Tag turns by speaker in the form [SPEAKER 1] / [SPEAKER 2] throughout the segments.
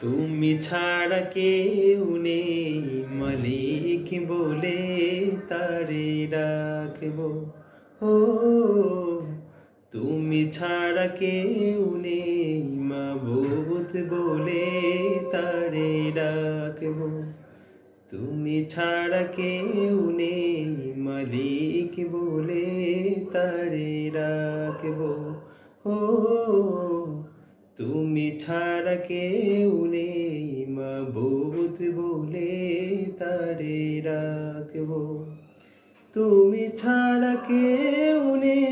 [SPEAKER 1] তুমি ছাড়া কেউ নেই, মালিক বলে তারে ডাকবো। ও তুমি ছাড়া কেউ নেই, মাবুদ বলে তারে ডাকবো। তুমি ছাড়া কেউ নেই, মালিক বলে তারে ডাকবো। ও তুমি ছাড়া কেউ নেই, মাবুদ বলে তারে ডাকবো। তুমি ছাড়া কেউ নেই,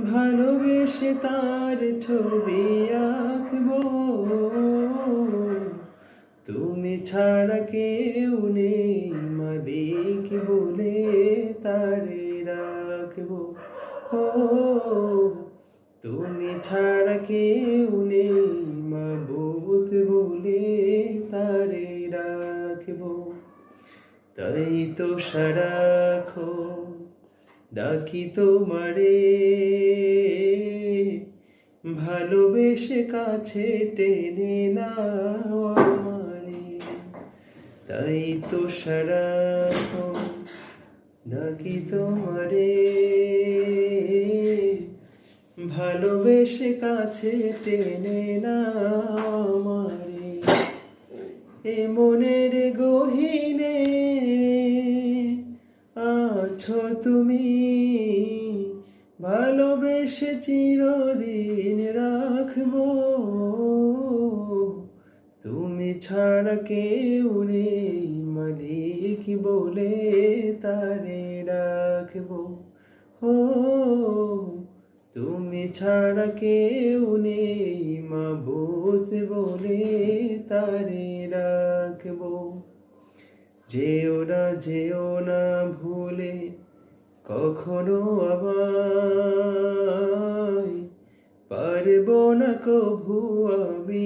[SPEAKER 1] ভালোবেসে তার ছবি আঁকবো। তুমি ছাড়া কেউ নেই, মালিক বলে তারে রাখবো। ও তুমি ছাড়া কেউ নেই, মাবুদ বলে তারে রাখবো। তাই তো সারাক্ষণ ডাকি তোমারে, ভালোবেসে কাছে টেনে নাও আমারে। তাই তো সারাক্ষণ ডাকি তোমারে, ভালোবেসে কাছে টেনে নাও আমারে। এ মনের গহীনে আছো তুমি, ভালোবেসে চিরদিন রাখবো। তুমি ছাড়া কেউ নেই, মালিক বলে তারে রাখবো। ও তুমি ছাড়া কেউ নেই, মাবুদ বলে তারে রাখবো। যেও না ভুলে কখনো আমায়, পারবো না কভু আমি